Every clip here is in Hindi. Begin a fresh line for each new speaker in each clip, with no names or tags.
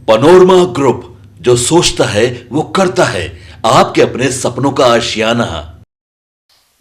पनोरमा ग्रुप, जो सोचता है वो करता है। आपके अपने सपनों का आशियाना।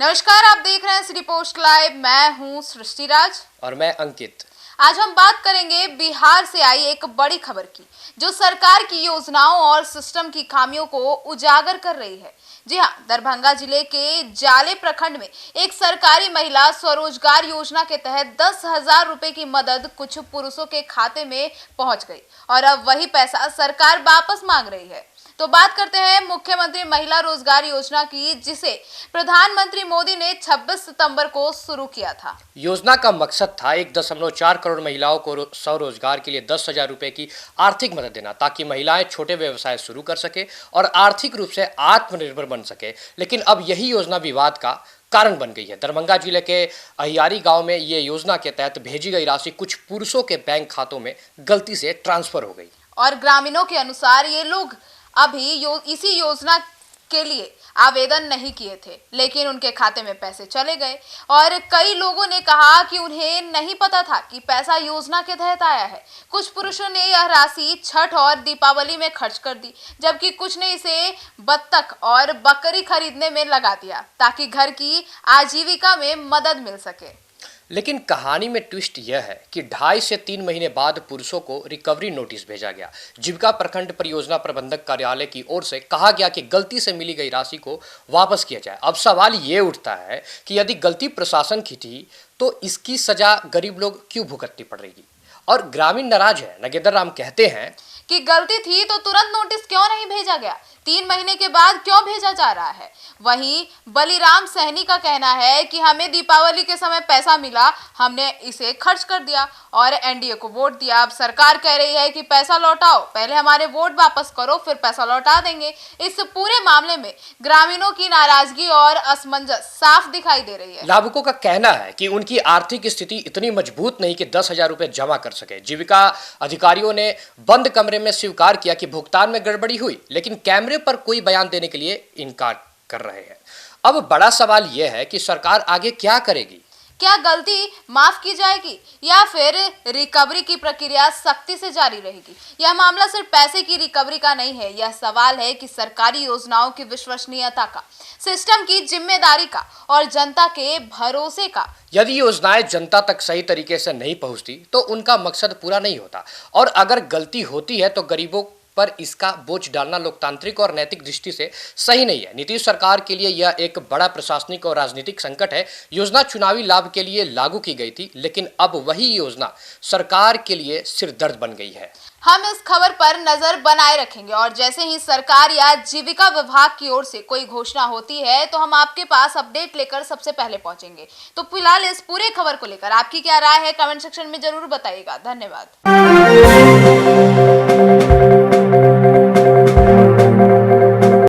नमस्कार, आप देख रहे हैं सिटी पोस्ट लाइव। मैं हूं सृष्टि राज
और मैं अंकित।
आज हम बात करेंगे बिहार से आई एक बड़ी खबर की, जो सरकार की योजनाओं और सिस्टम की खामियों को उजागर कर रही है। जी हां, दरभंगा जिले के जाले प्रखंड में एक सरकारी महिला स्वरोजगार योजना के तहत 10,000 रुपए की मदद कुछ पुरुषों के खाते में पहुंच गई और अब वही पैसा सरकार वापस मांग रही है। तो बात करते हैं मुख्यमंत्री महिला रोजगार योजना की, जिसे प्रधानमंत्री मोदी ने 26 सितंबर को शुरू किया था।
योजना का मकसद था 1.4 करोड़ महिलाओं को स्वरोजगार के लिए 10,000 रुपए की आर्थिक मदद देना, ताकि महिलाएं छोटे व्यवसाय शुरू कर सके और आर्थिक रूप से आत्मनिर्भर बन सके। लेकिन अब यही योजना विवाद का कारण बन गई है। दरभंगा जिले के अहियारी गांव में ये योजना के तहत भेजी गई राशि कुछ पुरुषों के बैंक खातों में गलती से ट्रांसफर हो गई
और ग्रामीणों के अनुसार ये लोग अभी इसी योजना के लिए आवेदन नहीं किए थे, लेकिन उनके खाते में पैसे चले गए। और कई लोगों ने कहा कि उन्हें नहीं पता था कि पैसा योजना के तहत आया है। कुछ पुरुषों ने यह राशि छठ और दीपावली में खर्च कर दी, जबकि कुछ ने इसे बत्तख और बकरी खरीदने में लगा दिया, ताकि घर की आजीविका में मदद मिल सके।
लेकिन कहानी में ट्विस्ट यह है कि 2.5 से 3 महीने बाद पुरुषों को रिकवरी नोटिस भेजा गया। जीविका प्रखंड परियोजना प्रबंधक कार्यालय की ओर से कहा गया कि गलती से मिली गई राशि को वापस किया जाए। अब सवाल ये उठता है कि यदि गलती प्रशासन की थी तो इसकी सजा गरीब लोग क्यों भुगतनी पड़ रही? और ग्रामीण नाराज है। नगेंद्र राम कहते हैं
कि गलती थी तो तुरंत नोटिस क्यों नहीं भेजा गया, 3 महीने के बाद क्यों भेजा जा रहा है। वहीं बलिराम सहनी का कहना है कि हमें दीपावली के समय पैसा मिला, हमने इसे खर्च कर दिया और एनडीए को वोट दिया। अब सरकार कह रही है कि पैसा लौटाओ, पहले हमारे वोट वापस करो, फिर पैसा लौटा देंगे। इस पूरे मामले में ग्रामीणों की नाराजगी और असमंजस साफ दिखाई दे रही है।
लाभुकों का कहना है कि उनकी आर्थिक स्थिति इतनी मजबूत नहीं कि 10,000 रुपए जमा कर सके। जीविका अधिकारियों ने बंद कमरे में स्वीकार किया कि भुगतान में गड़बड़ी हुई, लेकिन कैमरे पर कोई बयान देने के लिए इनकार कर रहे हैं। अब बड़ा सवाल यह है कि सरकार आगे क्या करेगी?
क्या गलती माफ की जाएगी या फिर रिकवरी की प्रक्रिया सख्ती से जारी रहेगी? यह मामला सिर्फ पैसे की रिकवरी का नहीं है, यह सवाल है कि सरकारी योजनाओं की विश्वसनीयता का, सिस्टम की जिम्मेदारी का और जनता के भरोसे का।
यदि योजनाएं जनता तक सही तरीके से नहीं पहुंचती तो उनका मकसद पूरा नहीं होता, और अगर गलती होती है तो गरीबों पर इसका बोझ डालना लोकतांत्रिक और नैतिक दृष्टि से सही नहीं है। नीतीश सरकार के लिए यह एक बड़ा प्रशासनिक और राजनीतिक संकट है। योजना चुनावी लाभ के लिए लागू की गई थी, लेकिन अब वही योजना सरकार के लिए सिरदर्द बन गई है।
हम इस खबर पर नजर बनाए रखेंगे और जैसे ही सरकार या जीविका विभाग की ओर से कोई घोषणा होती है तो हम आपके पास अपडेट लेकर सबसे पहले पहुंचेंगे। तो फिलहाल इस पूरे खबर को लेकर आपकी क्या राय है, कमेंट सेक्शन में जरूर बताइएगा। धन्यवाद।